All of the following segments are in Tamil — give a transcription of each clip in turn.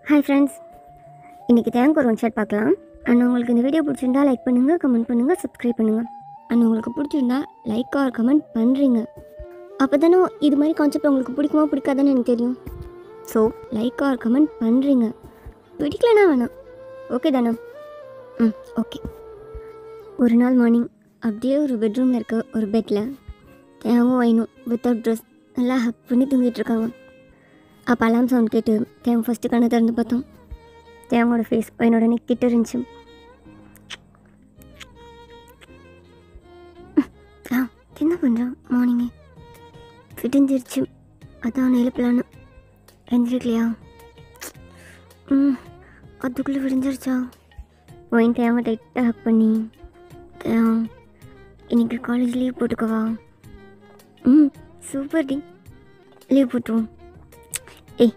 ஹாய் ஃப்ரெண்ட்ஸ், இன்றைக்கி தேங்க் ஒரு ஒன் ஷாட் பார்க்கலாம். அண்ட் உங்களுக்கு இந்த வீடியோ பிடிச்சிருந்தா லைக் பண்ணுங்கள், கமெண்ட் பண்ணுங்கள், சப்ஸ்கிரைப் பண்ணுங்கள். அண்ட் உங்களுக்கு பிடிச்சிருந்தா லைக் ஆர் கமெண்ட் பண்ணுறீங்க. அப்போ தானே இது மாதிரி கான்செப்ட் உங்களுக்கு பிடிக்குமா பிடிக்காதான்னு எனக்கு தெரியும். ஸோ லைக் ஆர் கமெண்ட் பண்ணுறீங்க. பிடிக்கலனா வேணாம், ஓகே தானே? ஓகே. ஒரு நாள் மார்னிங் அப்படியே ஒரு பெட்ரூமில் இருக்க ஒரு பெட்டில் தேங்கும் வைனும் வித்தவுட் ட்ரெஸ் நல்லா ஹக் பண்ணி தூங்கிட்டுருக்காங்க. அப்போ அலாம் சவுண்ட் கேட்டு தேவன் ஃபஸ்ட்டு கண்ணை திறந்து பார்த்தோம். தேவனோட ஃபேஸ் என்னோட கிட்ட இருந்துச்சு. என்ன பண்ணுறான் மார்னிங்கே ஃபிட்டிஞ்சிருச்சு, அதான் எழுப்பலான்னு. எந்திரிக்கலையா? அதுக்குள்ளே விடிஞ்சிருச்சா? ஒயின் தேவன் டைட்டாக ஹக் பண்ணி, தேவன் இன்னைக்கு காலேஜ் லீவ் போட்டுக்கவா? சூப்பர் டி, லீவ் போட்டுருவோம். ஏய்,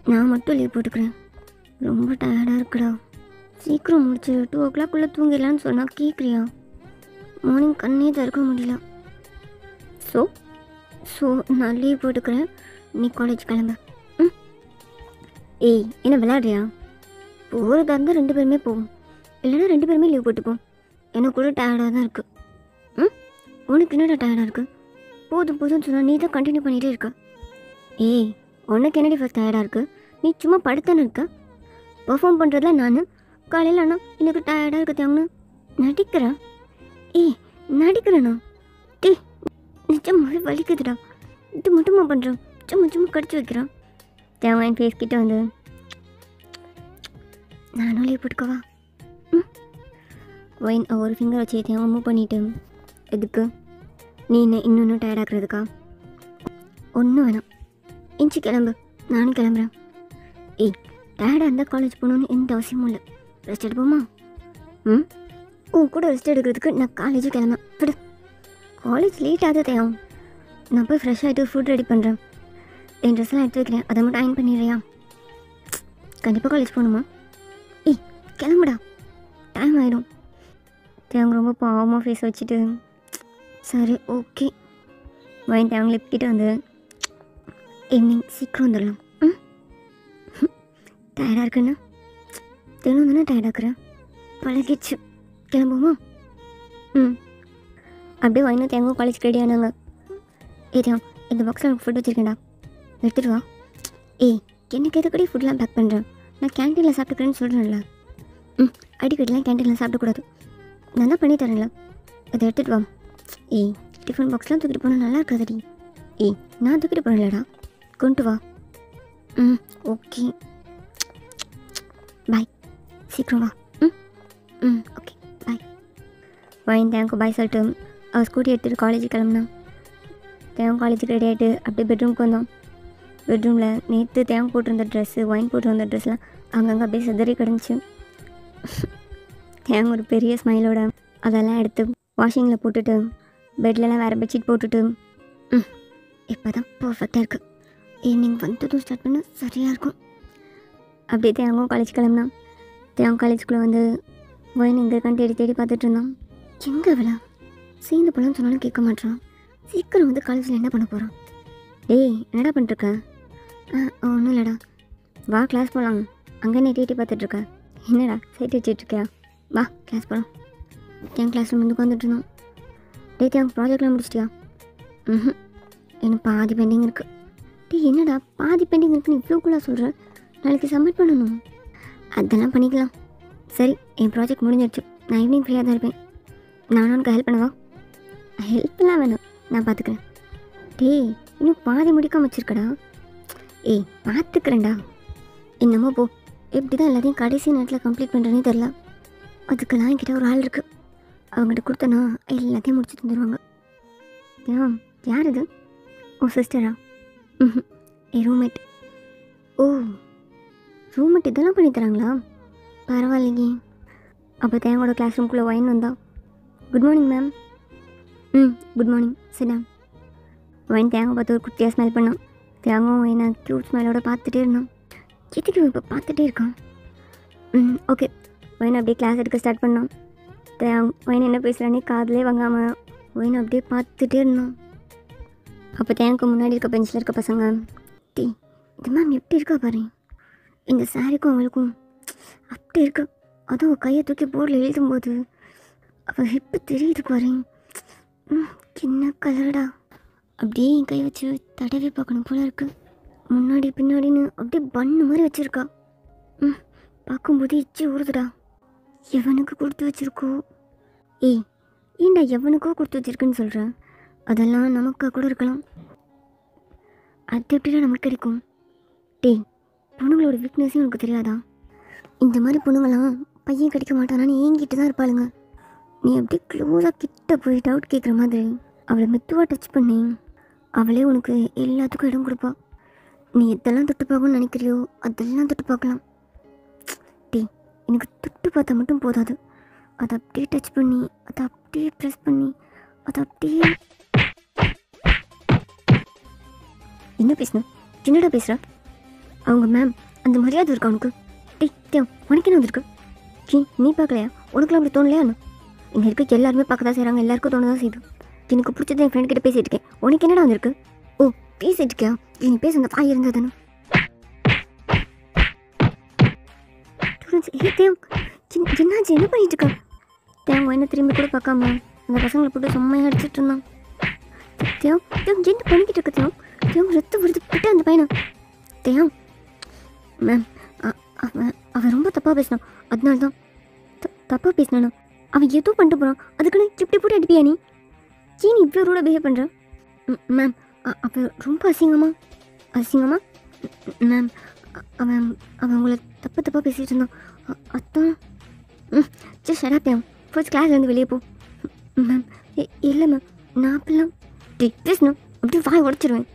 நான் மட்டும் லீவ் போட்டுக்கிறேன், ரொம்ப டயர்டாக இருக்குடா. சீக்கிரம் முடிச்சு 2 o'clock தூங்கிடலான்னு சொன்னால் கேட்குறியா? மார்னிங் கண்ணே திறக்க முடியல. ஸோ நான் லீவ் போட்டுக்கிறேன், நீ காலேஜ் கிளம்ப. ஏய், என்ன விளையாடுறியா? போகிறதா இருந்தால் 2 பேருமே போவோம், இல்லைன்னா 2 பேருமே லீவ் போட்டுப்போம். எனக்கு கூட டயர்டாக தான் இருக்குது. உனக்கு என்னடா டயர்டாக இருக்குது? போதும்னு சொன்னால் நீ தான் கண்டினியூ பண்ணிகிட்டே இருக்க. ஏய், உனக்கு என்னடி ஃபஸ்ட் டயர்டாக இருக்குது? நீ சும்மா படுத்தானே இருக்க. பர்ஃபார்ம் பண்ணுறதுல நான் காலையில் ஆனால் எனக்கு டயர்டாக இருக்கத்தாங்கன்னு நடிக்கிறேன். ஏய், நடிக்கிறேண்ணா? டே, நிஜமாவே வலிக்குதுடா. இது மட்டுமா பண்ணுறேன், சும்மா கடிச்சு வைக்கிறான். தேங்காயின் ஃபேஸ் கிட்ட வந்து, நானும் லீவ் போட்டுக்கவா? ஒயின் ஒரு ஃபிங்கர் வச்சு தேங்காய் மூவ் பண்ணிவிட்டு, எதுக்கு? நீ என்ன இன்னொன்று டயர்டாகிறதுக்கா? ஒன்றும் வேணாம், இன்ச்சு கிளம்பு, நானும் கிளம்புறேன். ஏய், டயர்டாக இருந்தால் காலேஜ் போகணுன்னு எந்த அவசியமும் இல்லை. ரெஸ்ட் எடுப்போமா? உன் கூட ரெஸ்ட் எடுக்கிறதுக்கு நான் காலேஜு கிளம்பேன். விடு, காலேஜ் லேட் ஆகுது தேவம். நான் போய் ஃப்ரெஷ் ஆகிட்டு ஃபுட் ரெடி பண்ணுறேன். என் ட்ரெஸ்லாம் எடுத்து வைக்கிறேன், அதை மட்டும் அயன் பண்ணிடுறியா? கண்டிப்பாக காலேஜ் போகணுமா? ஏய், கிளம்புடா, டைம் ஆகிடும். தேவங்க ரொம்ப பாவமாக ஃபேஸ் வச்சுட்டு, சரி ஓகே. வாங்கி தேவங்க லிப்கிட்ட வந்து, ஈவினிங் சீக்கிரம் வந்துடலாம். டயர்டாக இருக்குண்ணா? தினம் தானே டயர்டாக்குறேன், பழகிடுச்சு. கிளம்புமா? அப்படியே வாங்கினா தேங்காய் காலேஜ் ரெடி ஆனாங்க. தேவன், இந்த பாக்ஸில் எனக்கு ஃபுட் வச்சுருக்கேன்டா, எடுத்துகிட்டு வா. ஏய், எனக்கு எதுக்கடி ஃபுட்லாம் பேக் பண்ணுறேன்? நான் கேன்டீனில் சாப்பிட்டுக்கிறேன்னு சொல்கிறேன்ல. அடிக்கடிலாம் கேன்டீனில் சாப்பிடக்கூடாது, நான் தான் பண்ணி தரேன்ல, அதை எடுத்துகிட்டு வா. ஏய், டிஃபன் பாக்ஸ்லாம் தூக்கிட்டு போனால் நல்லா இருக்காதடி. ஏய், நான் தூக்கிட்டு போகிறேன்லடா, கொண்டு வா. ஓகே, பாய், சீக்கிரம் வா. ஓகே, பாய். வாயின் தேங்க்கு பாய் சொல்லிட்டு அவள் ஸ்கூட்டி எடுத்துகிட்டு காலேஜுக்கு கிளம்புனான். தேவன் காலேஜுக்கு ரெடி ஆகிட்டு அப்படியே பெட்ரூமுக்கு வந்தான். பெட்ரூமில் நேற்று தேவன் போட்டிருந்த ட்ரெஸ்ஸு, ஒயின் போட்டிருந்த ட்ரெஸ்லாம் அங்கங்கே அப்படியே சிதறி கிடந்துச்சு. தேவன் ஒரு பெரிய ஸ்மைலோட அதெல்லாம் எடுத்து வாஷிங்கில் போட்டுட்டு பெட்லலாம் வேறு பெட்ஷீட் போட்டுட்டு, இப்போ தான் பர்ஃபெக்டாக இருக்குது. ஈவினிங் வந்ததும் ஸ்டார்ட் பண்ண சரியாக இருக்கும். அப்படியே தேங்கும் காலேஜ் கிளம்புனான். தேவன் காலேஜுக்குள்ளே வந்து ஒயின் எங்கே இருக்கான்னு தேடி பார்த்துட்டு இருந்தான். எங்கே விழா சேர்ந்து போகலான்னு சொன்னாலும் கேட்க மாட்டான். சீக்கிரம் வந்து காலேஜில் என்ன பண்ண போகிறான்? டேய், என்னடா பண்ணிட்டுருக்க? ஒன்றும் இல்லைடா, வா கிளாஸ் போகலாம். அங்கே நீ தேடி பார்த்துட்ருக்க, என்னடா சைட் வச்சிட்ருக்கியா? வா கிளாஸ் போகலாம். தேன் கிளாஸ் ரூம் வந்து உட்காந்துட்டு இருந்தான். டேய் தேன், ப்ராஜெக்ட்லாம் முடிச்சிட்டியா? எனக்கு பாதி பெண்டிங் இருக்குது. டேய், என்னடா பாதி பெண்டிங் இருக்குன்னு இவ்வளோக்குள்ளே சொல்கிற? நாளைக்கு சப்மிட் பண்ணணும். அதெல்லாம் பண்ணிக்கலாம். சரி, என் ப்ராஜெக்ட் முடிஞ்சிருச்சு, நான் ஈவினிங் ஃப்ரீயாக தான் இருப்பேன். நானும் உனக்கு ஹெல்ப் பண்ணவா? ஹெல்ப்லாம் வேணாம், நான் பார்த்துக்கிறேன். டேய், இன்னும் பாதி முடிக்காம வச்சுருக்கடா. ஏய், பார்த்துக்கிறேன்டா. என்னமோ போ, எப்படி தான் எல்லாத்தையும் கடைசி நேரத்தில் கம்ப்ளீட் பண்ணுறேனே தெரில. அதுக்கெல்லாம் என்கிட்ட ஒரு ஆள் இருக்குது, அவங்ககிட்ட கொடுத்தனா எல்லாத்தையும் முடிச்சு தந்துடுவாங்க. யார் இது? ஓ சிஸ்டரா? என் ரூம்மேட். ஓ, ரூம்மேட் இதெல்லாம் பண்ணி தராங்களா? பரவாயில்லைங்க. அப்போ தேவோட கிளாஸ் ரூம்குள்ளே ஒயின் வந்தா. Good morning ma'am. Good morning, சிடா. ஒயின் தேங்காய் பார்த்து ஒரு குட்டியாக ஸ்மெல் பண்ணான். தேங்காய் ஒயினை க்யூட் ஸ்மெல்லோட பார்த்துட்டே இருந்தான். எதுக்கு இப்போ பார்த்துட்டே இருக்கான்? ஓகே. ஒயின் அப்படியே கிளாஸ் எடுக்க ஸ்டார்ட் பண்ணான். ஒயின் என்ன பேசுகிறானே காதிலே வாங்காமல் ஒயின் அப்படியே பார்த்துட்டே இருந்தான். அப்போ தேங்காய்க்கு முன்னாடி இருக்க பெஞ்சில் இருக்க பசங்க, டீ இது மேம் எப்படி இருக்கா பாரு, இந்த சாரிக்கும் அவளுக்கும் அப்படி இருக்கு. அதுவும் கையை தூக்கி போர்டில் எழுதும்போது அவள் ஹிப்பு தெரியுது பாரு. என்ன கலரடா. அப்படியே என் கை வச்சு தடவி பார்க்கணும் போல இருக்கு. முன்னாடி பின்னாடின்னு அப்படியே பண்ணு மாதிரி வச்சுருக்கா. பார்க்கும்போது இச்சி ஊறுதுடா. எவனுக்கு கொடுத்து வச்சிருக்கோ? ஏய், ஏண்டா எவனுக்கோ கொடுத்து வச்சிருக்குன்னு சொல்கிறேன்? அதெல்லாம் நமக்காக கூட இருக்கலாம். அது எப்படிலாம் நமக்கு கிடைக்கும்? டேய், பொண்ணுங்களோட வீக்னஸையும் உனக்கு தெரியாதா? இந்த மாதிரி பொண்ணுங்களாம் பையன் கிடைக்க மாட்டானான்னு ஏங்கிட்டு தான் இருப்பாளுங்க. நீ அப்படியே க்ளோஸாக கிட்ட போய் டவுட் கேட்குற மாதிரி அவளை மெத்துவாக டச் பண்ணி அவளே உனக்கு எல்லாத்துக்கும் இடம் கொடுப்பா. நீ எதெல்லாம் தொட்டு பார்க்கணும்னு நினைக்கிறியோ அதெல்லாம் தொட்டு பார்க்கலாம். டேய், எனக்கு தொட்டு பார்த்தா மட்டும் போதாது. அதை அப்படியே டச் பண்ணி, அதை அப்படியே ப்ரெஸ் பண்ணி, அதை அப்படியே... என்ன பேசணும்? என்னடா பேசுகிற? அவங்க மேம் அந்த மரியாதை இருக்கா உனக்கு? டேய் உனக்கு என்ன வந்திருக்கு? நீ பார்க்கலையா? உனக்குலாம் அப்படி தோணலையா? இங்கே இருக்க எல்லாருமே பார்க்க தான் செய்கிறாங்க, எல்லாருக்கும் தோண தான் செய்யுது. எனக்கு பிடிச்சது என் ஃப்ரெண்ட் கிட்ட பேசிகிட்டு இருக்கேன். உனக்கு என்னடா வந்திருக்கு? ஓ, பேசிகிட்டு இருக்கியா? நீ பேச அந்த பாய் இருந்ததுன்னு என்னாச்சு? என்ன பண்ணிட்டு இருக்கா? தேவங்க என்ன திரும்பி கூட பார்க்காம அந்த பசங்களை போட்டு செம்மையாக அடிச்சிட்டு இருந்தான். என்ன பண்ணிக்கிட்டு இருக்க தேவங்க ரத்தம் வருது கிட்ட அந்த பையனை. தேவம் மேம், அவன் ரொம்ப தப்பாக பேசினான். அதனால தான் தப்பாக பேசினானா? அவன் ஏதோ பண்ணிட்டு போகிறான், அதுக்குன்னு இப்படி போட்டு அடிப்பியா நீ? ஏன் நீ இவ்வளோ ரூடாக பிஹேவ் பண்ணுற? மேம், அவன் ரொம்ப அசிங்கமா மேம். அவன் உங்களை தப்பாக பேசிகிட்டு இருந்தான். அதான் ஜஸ்ட் ஷடாப்பியான். ஃபர்ஸ்ட் கிளாஸ்லேருந்து வெளியே போ. மேம் இல்லை மேம், நான் அப்படிலாம் பேசணும் அப்படியே வாய் உடச்சிடுவேன்.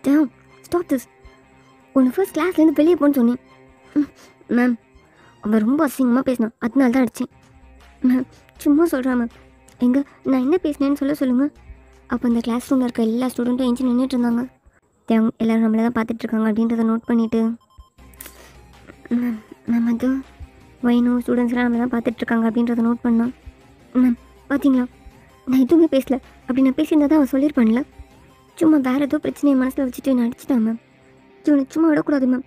Dev stop this. உன்னை ஃபர்ஸ்ட் கிளாஸ்லேருந்து வெளியே போன்னு சொன்னேன். மேம், அவன் ரொம்ப அசிங்கமாக பேசினான், அதனால தான் அடித்தேன். மேம் சும்மா சொல்கிறான் மேம். எங்கே நான் என்ன பேசினேன்னு சொல்லுங்கள். அப்போ அந்த கிளாஸ் ரூமில் இருக்க எல்லா ஸ்டூடெண்ட்டும் எஞ்சி நின்றுட்டு இருந்தாங்க. தேவங்க எல்லோரும் நம்மளை தான் பார்த்துட்ருக்காங்க அப்படின்றத நோட் பண்ணிவிட்டு, மேம் அது வைனும் ஸ்டூடெண்ட்ஸ்லாம் நம்மளை தான் பார்த்துட்ருக்காங்க அப்படின்றத நோட் பண்ணோம். மேம் பார்த்தீங்களா, நான் எதுவுமே பேசலை. அப்படி நான் பேசியிருந்தா தான் அவன் சொல்லியிருப்பான்ல. சும்மா வேறு ஏதோ பிரச்சனையை மனசில் வச்சுட்டு நான் அடிச்சிட்டேன் மேம். இவனை சும்மா விடக்கூடாது மேம்.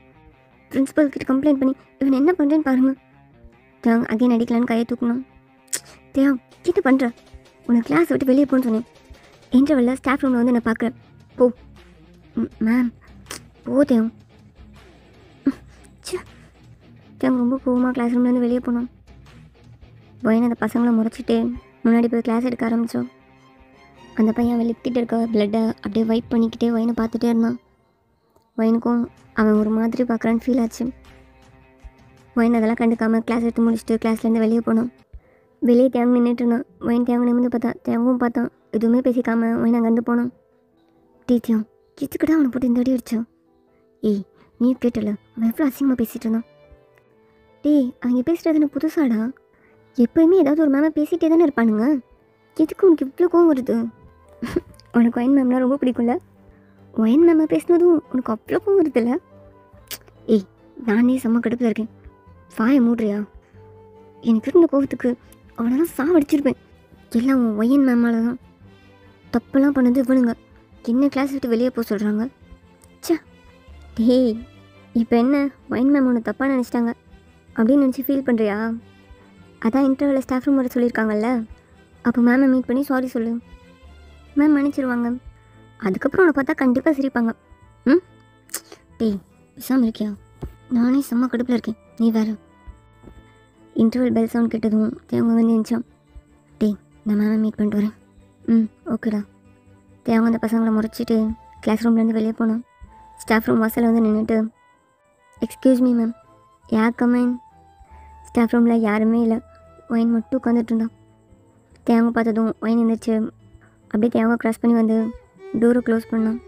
பிரின்ஸிபல் கிட்ட கம்ப்ளைண்ட் பண்ணி இவன் என்ன பண்ணுறேன்னு பாருங்கள். தேவ் அகைன் அடிக்கலான்னு கையை தூக்கணும். தேவ் என்ன பண்ணுற? உனக்கு கிளாஸ் விட்டு வெளியே போன்னு சொன்னேன். இன்டர்வெல்ல ஸ்டாஃப் ரூமில் வந்து நான் பார்க்குறேன். போ மேம், போ தேவ். தேவ் ரொம்ப கோவமாக கிளாஸ் ரூம்லேருந்து வெளியே போனோம். பையன் அந்த பசங்களை முறைச்சிட்டு முன்னாடி போய் கிளாஸ் எடுக்க ஆரம்பித்தோம். அந்த பையன் அவன் லிப்கிட்ட இருக்க பிளட்டை அப்படியே வைப் பண்ணிக்கிட்டே வயனை பார்த்துட்டே இருந்தான். வயனுக்கும் அவன் ஒரு மாதிரி பார்க்குறான்னு ஃபீல் ஆச்சு. வயன் அதெல்லாம் கண்டுக்காமல் கிளாஸ் எடுத்து முடிச்சுட்டு கிளாஸ்லேருந்து வெளியே போனோம். வெளியே தேங்க நின்றுட்டு இருந்தான். வயன் தேங்க நிமிந்து பார்த்தா, தேங்கவும் பார்த்தான். எதுவுமே பேசிக்காமல் வயன் அங்கேருந்து போனான். டீத்தியம் கிச்சுக்கிட்ட அவனை போட்டு இந்த அடி அடித்தான். ஏய் நீ கேட்டல, அவன் எவ்வளோ அசிங்கமாக பேசிகிட்டு இருந்தான். டேய் அவங்க பேசுகிறது என்ன புதுசாடா? எப்போயுமே ஏதாவது ஒரு மேமை பேசிகிட்டே தானே இருப்பானுங்க. எதுக்கு உனக்கு இவ்வளோ கோவம் வருது? உனக்கு ஒயின் மேம்னா ரொம்ப பிடிக்கும்ல? ஒயின் மேம்மா பேசினதும் உனக்கு அவ்வளோ கோவம் வருதுல்ல? ஏய் நானே செம்ம கடுப்பில் இருக்கேன். வாயை மூடுறியா? எனக்கு இருந்த கோவத்துக்கு அவனெல்லாம் சாவடிச்சிருப்பேன். எல்லாம் உன் ஒயின் மேமால தான். தப்பெல்லாம் பண்ணது இவனுங்க. என்ன கிளாஸ் விட்டு வெளியே போக சொல்கிறாங்க. சே டேய், இப்போ என்ன ஒயின் மேம் ஒன்று தப்பாக நினச்சிட்டாங்க அப்படின்னு நினச்சி ஃபீல் பண்ணுறியா? அதான் இன்டர்வெல்ல ஸ்டாஃப் ரூம் வர சொல்லியிருக்காங்கல்ல. அப்போ மேமை மீட் பண்ணி சாரி சொல்லு. மேம் மன்னிச்சிருவாங்க. அதுக்கப்புறம் உன்னை பார்த்தா கண்டிப்பாக சிரிப்பாங்க. டேய் பேசாமல் இருக்கியா? நானே செம்ம கடுப்பில் இருக்கேன், நீ வேறு. இன்டர்வல் பெல் சவுண்ட் கேட்டதும் தேவங்க வந்து நினச்சான். டேய் நான் மேமை மீட் பண்ணிட்டு வரேன். ஓகேடா. தேவங்க அந்த பசங்களை முறைச்சிட்டு கிளாஸ் ரூம்லேருந்து வெளியே போனோம். ஸ்டாஃப் ரூம் வாசலில் வந்து நின்றுட்டு, எக்ஸ்கியூஸ் மீ மேம், யார் கமெண்ட்? ஸ்டாஃப் ரூமில் யாருமே இல்லை. ஒயின் மட்டும் உட்காந்துட்டு இருந்தான். தேவங்க பார்த்ததும் ஒயின் எழுந்திரிச்சு அப்படியே தேவங்க க்ராஸ் பண்ணி வந்து டோரை க்ளோஸ் பண்ணான்.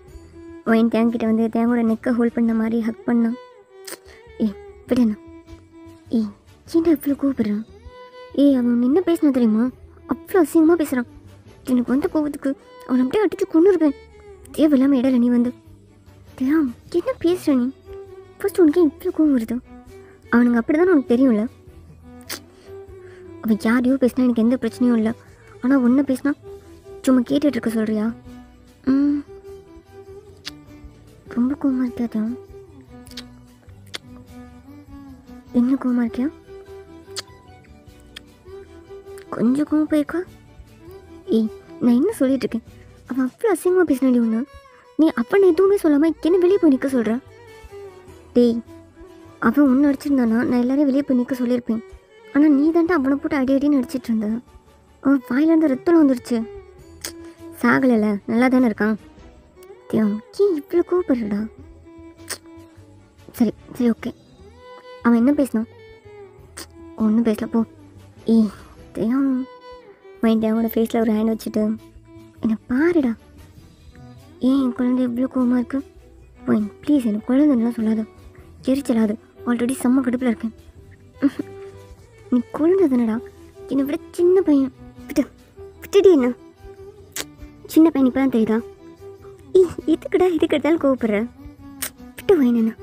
ஒயின் தேங்கிட்ட வந்து தேவோட நெக்கை ஹோல்ட் பண்ண மாதிரி ஹக் பண்ணான். விடண்ணா. ஏன்டா இவ்வளோ கூப்பிட்றான்? அவன் என்ன பேசினா தெரியுமா? அவ்வளோ அசிங்கமாக பேசுகிறான். எனக்கு வந்து கோவத்துக்கு அவன் அப்படியே அடித்து கொண்டு இருப்பேன். தேவையில்லாமல் இடையில நீ வந்து தேவம் என்ன பேசுகிற நீ? ஃபர்ஸ்ட் உனக்கு இவ்வளோ கோவம் வருது? அவனுங்க அப்படி தானே உனக்கு தெரியும்ல. அவன் யாரையோ பேசினா எனக்கு எந்த பிரச்சனையும் இல்லை. ஆனால் ஒன்றை பேசினா சும்மா கேட்டுட்டு இருக்க சொல்கிறியா? ரொம்ப கோவமாக இருக்காது. இன்னும் கோவமா இருக்கியா? கொஞ்சம் கோவம் போயிருக்கா? ஏய், நான் என்ன சொல்லிட்டு இருக்கேன்? அவன் அவ்வளோ அசிங்கமாக பேசினாடி ஒன்று. நீ அப்பனை எதுவுமே சொல்லாமல் என்ன வெளியே போய் நிற்க சொல்கிறா? டேய், அவன் ஒன்று அடிச்சிருந்தானா நான் எல்லாரையும் வெளியே போய் நிற்க சொல்லியிருப்பேன். ஆனால் நீ தான்ட்டு அவனை போட்டு அடி அடின்னு அடிச்சிட்டு இருந்த. அவன் வாயிலேருந்து ரத்தம் வந்துருச்சு. சாகலைல, நல்லா தானே இருக்கான். ஏன் இவ்வளோ கோவப்படுறடா? சரி சரி ஓகே. அவன் என்ன பேசினான்? ஒன்றும் பேசல போ. ஏய் தேவம், மைண்ட் அவனோட ஃபேஸில் ஒரு ஹேண்ட் வச்சுட்டு என்னை பாருடா. ஏன் என் குழந்தை எவ்வளோ கோவமாக இருக்கு? போய் ப்ளீஸ் எனக்கு குழந்தைலாம் சொல்லாத, எரிச்சலாது. ஆல்ரெடி செம்ம கடுப்பில் இருக்கேன். நீ குழந்தை தானடா, என்னை விட சின்ன பையன். விட்டுடி என்ன சின்ன பையன் இப்போ தான் தெரியுதா? இதுக்குடா இதுக்கு எடுத்தாலும் கோவப்படுற? விட்டு வைனா.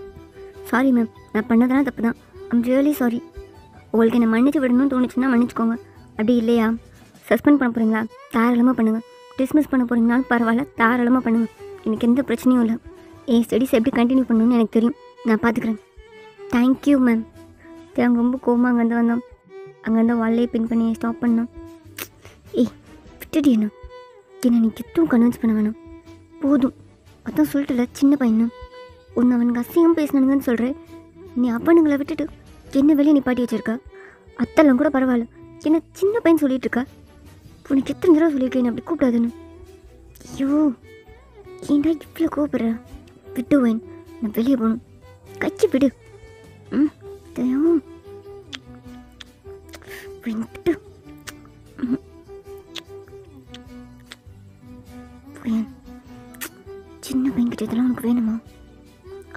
சாரி மேம், நான் பண்ணதெல்லாம் தப்பு தான். I'm really sorry. உங்களுக்கு என்னை மன்னிச்சு விடணும்னு தோணுச்சுன்னா மன்னிச்சுக்கோங்க. அப்படி இல்லையா சஸ்பெண்ட் பண்ண போகிறீங்களா? தாராளமாக பண்ணுங்கள். டிஸ்மிஸ் பண்ண போகிறீங்கனாலும் பரவாயில்ல, தாராளமாக பண்ணுங்கள். எனக்கு எந்த பிரச்சனையும் இல்லை. என் ஸ்டடீஸ் எப்படி கண்டினியூ பண்ணணும்னு எனக்கு தெரியும். நான் பார்த்துக்குறேன். Thank you ma'am. அவங்க ரொம்ப கோவமாக அங்கேருந்து வந்தோம். அங்கேருந்து வால்லே பின் பண்ணி ஸ்டாப் பண்ணோம். ஏய் விட்டுடி என்ன நீ எதுவும் கன்வின்ஸ் பண்ண வேணாம். போதும், அதான் சொல்லிட்டுல சின்ன பையனு. ஒன்று அவனுக்கு அசிங்கம் பேசினானுங்கன்னு சொல்கிறேன். நீ அவனுங்களை விட்டுட்டு என்ன வெளியே நிப்பாட்டி வச்சிருக்கா? அத்தெல்லாம் கூட பரவாயில்ல, என்ன சின்ன பையன் சொல்லிட்டு இருக்கா? உனக்கு எத்தனை தடவை சொல்லியிருக்கேன் அப்படி கூப்பிடாதுன்னு. ஐயோ ஏன்டா இவ்வளோ கோவப்படுற? விட்டு வேன், நான் வெளியே போகணும். கட்சி விடு. தயம் விட்டு சின்ன பையன்கிட்ட இதெல்லாம் உனக்கு வேணுமா?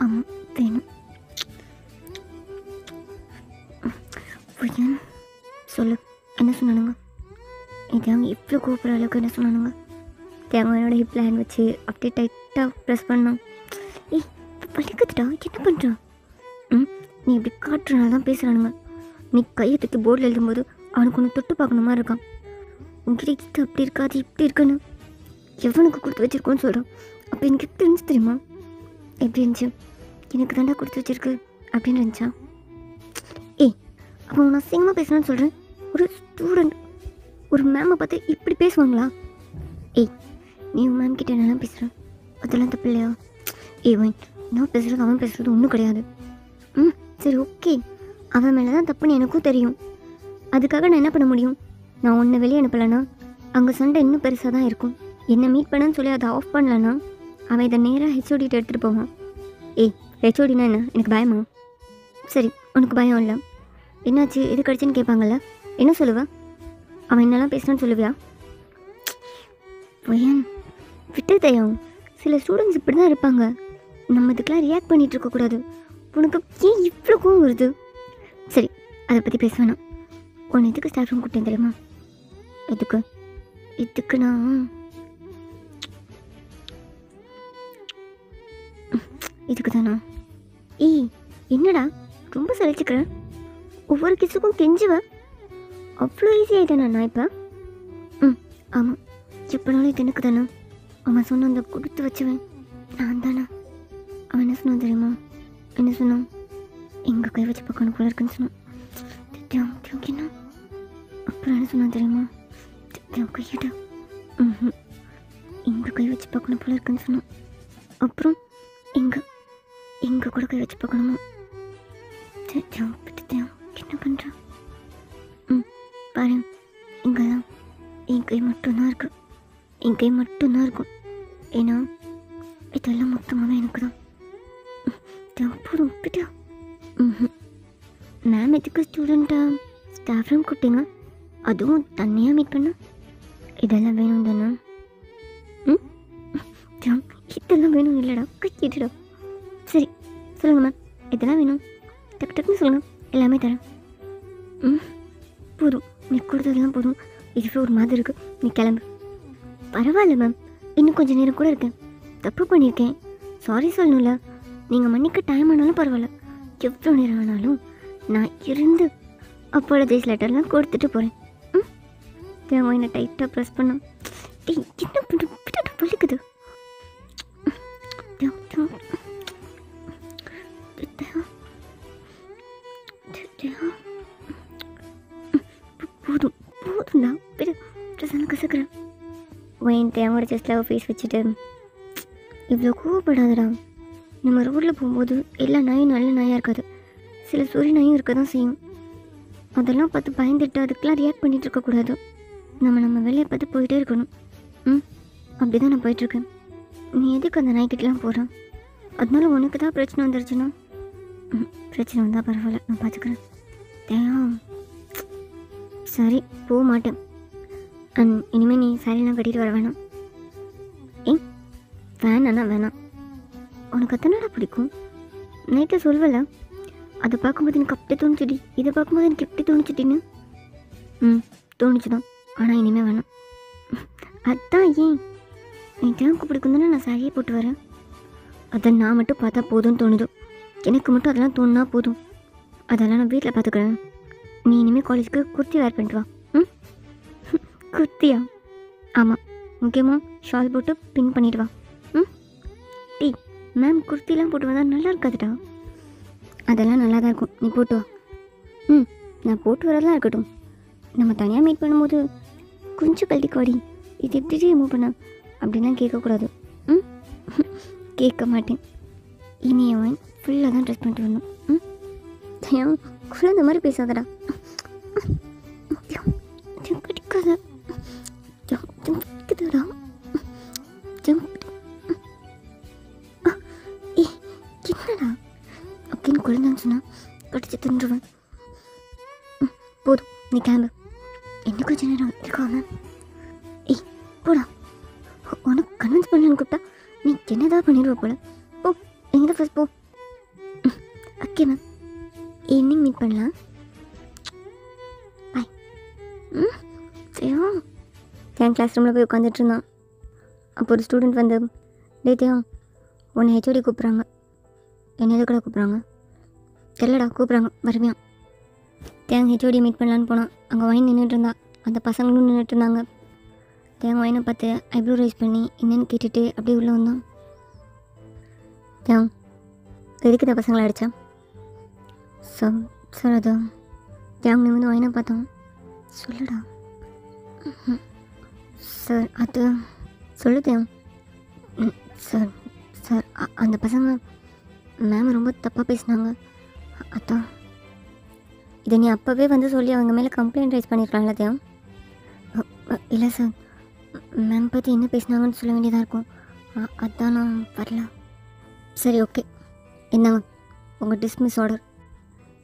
ஆமாம் வேணும். சொல்லு, என்ன சொன்னானுங்க? தேவங்க இவ்வளோ கூப்பிட்ற அளவுக்கு என்ன சொன்னானுங்க? தேவனோட ஹிப் ஹேண்ட் வச்சு அப்படியே டைட்டாக ப்ரெஸ் பண்ணோம். ஏய் வலிக்குதுடா, என்ன பண்ணுறான்? நீ இப்படி காட்டுறனால தான் பேசுகிறானுங்க. நீ கையை தூக்கி போர்டில் எழுதும்போது அவனுக்கு ஒன்று தொட்டு பார்க்கணுமா மாதிரி இருக்கான். உங்ககிட்ட இது அப்படி இருக்காது இப்படி இருக்குன்னு எவனுக்கு கொடுத்து வச்சிருக்கோன்னு சொல்கிறான். அப்போ எனக்கு எப்படி இருந்துச்சு தெரியுமா? எப்படி இருந்துச்சு? எனக்கு தாண்டா கொடுத்து வச்சிருக்கு அப்படின்னு இருந்துச்சா? ஏய் அப்போ நான் அசிங்கமாக பேசுகிறான்னு சொல்கிறேன். ஒரு ஸ்டூடெண்ட் ஒரு மேமை பார்த்து இப்படி பேசுவாங்களா? ஏய் நீ உன் மேம் கிட்ட என்னெல்லாம் பேசுகிறேன், அதெல்லாம் தப்பு இல்லையா? ஏய் வைன், நான் பேசுகிறது அவன் பேசுகிறது ஒன்றும் கிடையாது. சரி ஓகே, அவன் மேலே தான் தப்புன்னு எனக்கும் தெரியும். அதுக்காக நான் என்ன பண்ண முடியும்? நான் ஒன்று வெளியே அனுப்பலைன்னா அங்கே சண்டை இன்னும் பெருசாக தான் இருக்கும். என்னை மீட் பண்ணன்னு சொல்லி அதை ஆஃப் பண்ணலன்னா அவன் இதை நேராக ஹெச்ஓடிகிட்ட எடுத்துகிட்டு போவான். ஏய் ஹெச்ஓடினா என்ன, எனக்கு பயமா? சரி உனக்கு பயம் இல்லை, என்னாச்சு எது கடிச்சுன்னு கேட்பாங்கல்ல, என்ன சொல்லுவா? அவன் என்னெல்லாம் பேசுனான்னு சொல்லுவியா? பையன் விட்டு தயம். சில ஸ்டூடெண்ட்ஸ் இப்படி தான் இருப்பாங்க. நம்ம இதுக்கெலாம் ரியாக்ட் பண்ணிகிட்டு இருக்கக்கூடாது. உனக்கு ஏன் இவ்வளோ கோவம் வருது? சரி அதை பற்றி பேச வேணாம். உன்னை எதுக்கு ஸ்டாஃப் ரூம் கூப்பிட்டேன் தெரியுமா? இதுக்கு நான் இதுக்கு தானா? ஏய் என்னடா ரொம்ப சலிச்சுக்கிறேன். ஒவ்வொரு கிசுக்கும் கெஞ்சுவேன். அவ்வளோ ஈஸி ஆகிட்டேனா நான் இப்போ? ஆமாம், எப்போனாலும் இது எனக்கு தானே. அவன் சொன்ன அந்த கொடுத்து வச்சுவேன் நான் தானே. அவன் என்ன சொன்னான் தெரியுமா? என்ன சொன்னான்? எங்கள் கை வச்சு பார்க்கணும் போல இருக்குன்னு சொன்னான். என்ன அப்புறம் என்ன சொன்னான் தெரியுமா? கையிட எங்கள் கை வச்சு பார்க்கணும் போல இருக்குன்னு சொன்னான். அப்புறம் எங்கள் கூட கை வச்சு பார்க்கணுமா? என்ன பண்ணுறான்? பாரு, இங்கெல்லாம் என் கை மட்டும்தான் இருக்கு. என் கை மட்டும்தான் இருக்கும். ஏன்னா இதெல்லாம் மொத்தமாகவே எனக்கு தான். போதும் விட்டுட்டா. மேம் எதுக்கு ஸ்டூடெண்ட்டாக ஸ்டாஃப் ரூம் கூப்பிட்டீங்க? அதுவும் தனியாக மீட் பண்ண? இதெல்லாம் வேணும் தானே? இதெல்லாம் வேணும் இல்லைடா, கைக்கிட்டுடா. சரி சொல்லுங்கள் மேம், இதெல்லாம் வேணும், டக்கு டக்குன்னு சொல்லுங்கள், எல்லாமே தரேன். போதும், நீ கொடுத்ததெல்லாம் போதும். இதுவே ஒரு மாதிரி இருக்குது, நீ கிளம்பு. பரவாயில்ல மேம், இன்னும் கொஞ்சம் நேரம் கூட இருக்கேன். தப்பு பண்ணியிருக்கேன், சாரி சொல்லணும்ல. நீங்கள் மன்னிக்க டைம் ஆனாலும் பரவாயில்ல, எவ்வளோ நேரம் ஆனாலும் நான் இருந்து அப்பாலஜைஸ் லெட்டர்லாம் கொடுத்துட்டு போகிறேன். தேவை என்ன டைட்டாக ப்ரெஸ் பண்ணோம். என்ன பண்ணுற வலிக்குது. போதும் போதும்டா விடு ட்ரெஸ்ஸெல்லாம் கசக்குறேன். ஒயின் தேவோட செஸ்ட்டில் ஃபேஸ் வச்சுட்டு இவ்வளோ கோவப்படாதடா. நம்ம ரோட்டில் போகும்போது எல்லா நாயும் நல்ல நாயாக இருக்காது, சில சூரிய நாயும் இருக்க தான் செய்யும். அதெல்லாம் பார்த்து பயந்துட்டு அதுக்கெலாம் ரியாக்ட் பண்ணிகிட்டு இருக்கக்கூடாது. நம்ம வேலையை பார்த்து போயிட்டே இருக்கணும். அப்படி தான் நான் போயிட்டுருக்கேன். நீ எதுக்கு அந்த நாய்க்கிட்டலாம் போகிறான்? அதனால உனக்கு தான் பிரச்சனை வந்துருச்சுன்னா பிரச்சனை வந்தால் பரவாயில்ல, நான் பார்த்துக்கிறேன். தேவம் சரி போக மாட்டேன். அண்ட் இனிமேல் நீ சாரியெல்லாம் கட்டிட்டு வர வேணாம். வேணாண்ணா வேணாம். உனக்கு அத்தனடா பிடிக்கும். நைட்டை சொல்வல, அதை பார்க்கும்போது எனக்கு அப்படி தோணுச்சுடி, இதை பார்க்கும்போது எனக்கு எப்படி தோணுச்சுட்டின்னு. தோணுச்சு தான், ஆனால் இனிமேல் வேணாம். அதான் ஏன் நீ தேவுக்கு பிடிக்கும் தானே நான் சாரியே போட்டு வரேன். அதை நான் மட்டும் பார்த்தா போதும்னு தோணுது. எனக்கு மட்டும் அதெல்லாம் தோணுனா போதும். அதெல்லாம் நான் வீட்டில் பார்த்துக்கிறேன். நீ இனிமேல் காலேஜுக்கு குர்த்தி வேர் பண்ணிட்டு வா. குர்த்தியா? ஆமாம், முக்கியமாக ஷால் போட்டு பின் பண்ணிட்டு வா. டீ மேம் குர்த்திலாம் போட்டு வந்தால் நல்லா இருக்காதுடா. அதெல்லாம் நல்லா தான் இருக்கும், நீ போட்டு வா. நான் போட்டு வரதெல்லாம் இருக்கட்டும். நம்ம தனியாக மீட் பண்ணும்போது கொஞ்சம் கழட்டிக்குவாடி, இது எப்படி மூவ் பண்ண அப்படின்லாம் கேட்கக்கூடாது. கேட்க மாட்டேன். இனி அவன் ஃபுல்லாக தான் ட்ரெஸ் பண்ணிட்டு வரணும். ஏன் குழந்த மாதிரி பேசாதடா. பிடிக்காத பிடிக்குதுடா. என்னடா அப்படின்னு குழந்தைன்னு சொன்னால் கடிச்சு தின்றுவேன். போதும் நீ கிளம்பு. என்ன கொஞ்சம் நேரம் இருக்காம போடா. உனக்கு கன்வின்ஸ் பண்ணலன்னு கூப்பிட்டா நீ என்னதான் பண்ணிடுவ போல. போ எங்கே ஃபஸ்ட் போ. ஓகே மேம், ஈவினிங் மீட் பண்ணலாம். பாய். தேவம் என் கிளாஸ் ரூமில் போய் உட்காந்துட்டு இருந்தான். அப்போ ஒரு ஸ்டூடெண்ட் வந்து, தேவம் உன்னை ஹெச்ஓடி கூப்பிட்றாங்க. என்ன எது கூட கூப்பிட்றாங்க தெரியலடா, கூப்பிட்றாங்க வருவியா. தேங்க ஹெச்ஓடி மீட் பண்ணலான்னு போனான். அங்கே ஒயின் நின்றுட்டு இருந்தா, அந்த பசங்களும் நின்றுட்டு இருந்தாங்க. தேங்க ஒயினை பார்த்து ஐப்ரோ ரைஸ் பண்ணி என்னென்னு கேட்டுட்டு அப்படியே உள்ளே வந்தான். தேவ் எதுக்கு இந்த பசங்களை அடித்தான்? சார் அது தேவ் நீ வந்து ஒயினை பார்த்தான். சொல்லுடா. சார் அது சொல்லு தேவ். சார் சார் அந்த பசங்க மேம் ரொம்ப தப்பாக பேசினாங்க, அதான். இதை நீ அப்போவே வந்து சொல்லி அவங்க மேலே கம்ப்ளைண்ட் ரைஸ் பண்ணியிருக்கலாம்ல தேவ். இல்லை சார், மேம் பற்றி என்ன பேசினாங்கன்னு சொல்ல வேண்டியதாக இருக்கும், அதான் நான் வரல. சரி ஓகே, என்னங்க உங்கள் டிஸ்மிஸ் ஆர்டர்.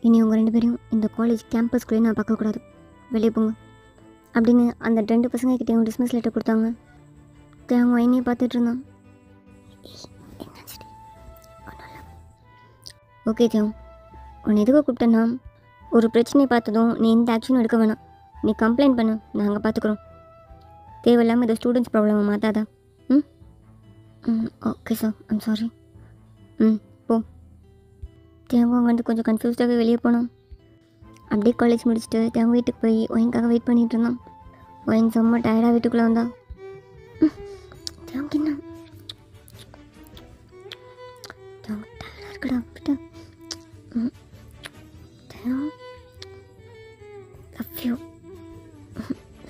இனி உங்கள் 2 பேரையும் இந்த காலேஜ் கேம்பஸ்குள்ளேயே நான் பார்க்கக்கூடாது, வெளியே போங்க அப்படின்னு அந்த 2 பசங்கக்கிட்டே அவங்க டிஸ்மிஸ் லெட்டர் கொடுத்தாங்க. தேவங்க வைனையே பார்த்துட்டு இருந்தான். ஓகே தேவ், உன்னை எதுக்கு கூப்பிட்டேன்னா, ஒரு பிரச்சனையை பார்த்ததும் நீ எந்த ஆக்ஷனும் எடுக்க வேணாம். நீ கம்ப்ளைண்ட் பண்ணு, நாங்கள் பார்த்துக்குறோம். தேவையில்லாமல் இதை ஸ்டூடெண்ட்ஸ் ப்ராப்ளமை மாற்றாதா. Okay sir, I'm sorry. போ. தேவங்க அவங்க வந்து கொஞ்சம் கன்ஃபியூஸ்டாகவே வெளியே போனோம். அப்படியே காலேஜ் முடிச்சுட்டு தேவங்க வீட்டுக்கு போய் ஒயின்காக வெயிட் பண்ணிகிட்டு இருந்தான். ஒயின் செம்ம டயர்டாக வீட்டுக்குள்ளே வந்தான். தேவங்க என்ன தேவங்க டயர்டாக இருக்குடா அப்படின்ட்டு.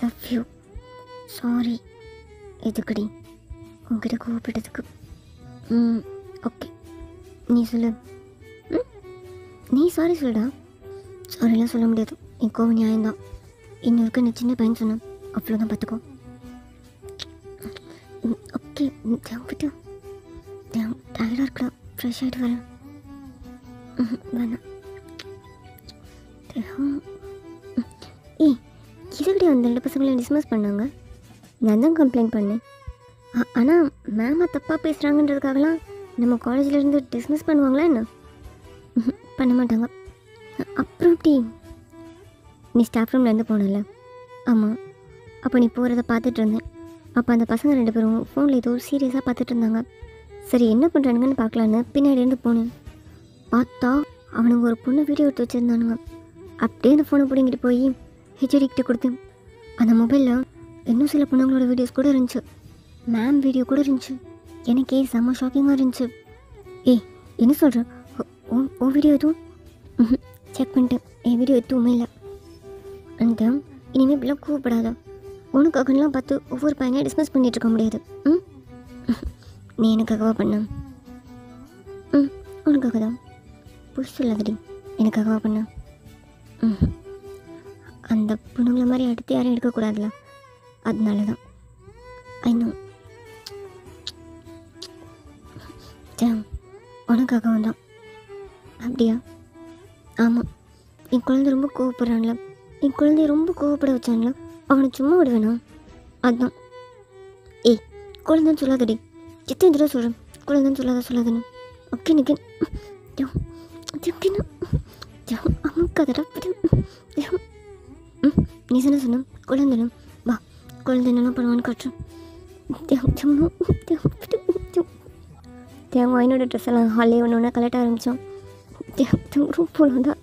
Love you sorry. எதுக்குடி உங்ககிட்ட கோவப்பட்டதுக்கு? ஓகே நீ சொல்லு. நீ சாரி சொல்லுடா. சாரிலாம் சொல்ல முடியாது, என் கோவம் நியாயம்தான். இன்னொருக்கு நான் சின்ன பையன் சொன்னேன், அவ்வளோதான் பார்த்துக்கோ. ஓகே தேவைப்பட்டு டயர்டாக இருக்கடா, ஃப்ரெஷ் ஆகிட்டு வரேன். வேணாம். இதுக்கிட்டே அந்த 2 பசங்களையும் டிஸ்மிஸ் பண்ணாங்க. நான் தான் கம்ப்ளைண்ட் பண்ணேன். ஆனால் மேமை தப்பாக பேசுகிறாங்கன்றதுக்காகலாம் நம்ம காலேஜிலேருந்து டிஸ்மிஸ் பண்ணுவாங்களா என்ன? பண்ண மாட்டாங்க. அப்புறம் எப்படி நீ ஸ்டாஃப் ரூம்லேருந்து போனல? ஆமாம். அப்போ நீ போகிறத பார்த்துட்டு இருந்தேன். அப்போ அந்த பசங்க 2 பேரும் ஃபோனில் ஏதோ சீரியஸாக பார்த்துட்டு இருந்தாங்க. சரி என்ன பண்ணுறானுங்கன்னு பார்க்கலான்னு பின்னாடியிருந்து போனேன். பார்த்தா அவனுங்க ஒரு பொண்ணு வீடியோ எடுத்து வச்சுருந்தானுங்க. அப்படியே அந்த ஃபோனை பிடிங்கிட்டு போய் ஹெச்ஓடிக்கிட்ட கொடுத்தேன். அந்த மொபைலில் இன்னும் சில பொண்ணுங்களோட வீடியோஸ் கூட இருந்துச்சு, மேம் வீடியோ கூட இருந்துச்சு. எனக்கே செம்ம ஷாக்கிங்காக இருந்துச்சு. என்ன சொல்கிறேன், உன் வீடியோ எதுவும் செக் பண்ணிட்டேன், என் வீடியோ எதுவுமே இல்லை. அந்த இனிமேல் இப்படிலாம் கூப்பிடாத. உனக்காகலாம் பார்த்து ஒவ்வொரு பையனையும் டிஸ்மிஸ் பண்ணிட்டு இருக்க முடியாது. ம் நீ எனக்காகவா பண்ண? உனக்காக தான். புஷ் சொல்லாதடி, எனக்காகவா பண்ண? அந்த பொண்ணுங்களை மாதிரி அடுத்து யாரும் எடுக்கக்கூடாதுல, அதனால தான். இன்னும் உனக்காகவும் தான். அப்படியா? ஆமாம். என் குழந்தை ரொம்ப கோவப்படுறான்ல, என் குழந்தைய ரொம்ப கோவப்பட வச்சான்ல, அவனை சும்மா விடுவேனா? அதுதான். ஏய், குழந்தைன்னு சொல்லாதடி. எத்தனை தடவை சொல்கிறேன், குழந்தைன்னு சொல்லாதுன்னு. ஓகே நிக்கு. அமுக்காதடா. நீ சொன்ன குழந்தைன்னு வா, குழந்தை என்னெல்லாம் பண்ணுவான்னு காட்டுறேன். தேவன் என்னோட ட்ரெஸ் எல்லாம் ஹாலே ஒன்று ஒன்றா கலட்ட ஆரம்பித்தோம். ரொம்ப போலாம் தான்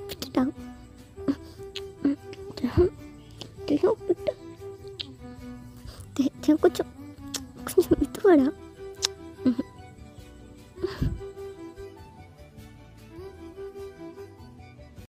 விட்டுட்டான். கொஞ்சம் கொஞ்சம் மெதுவாடா.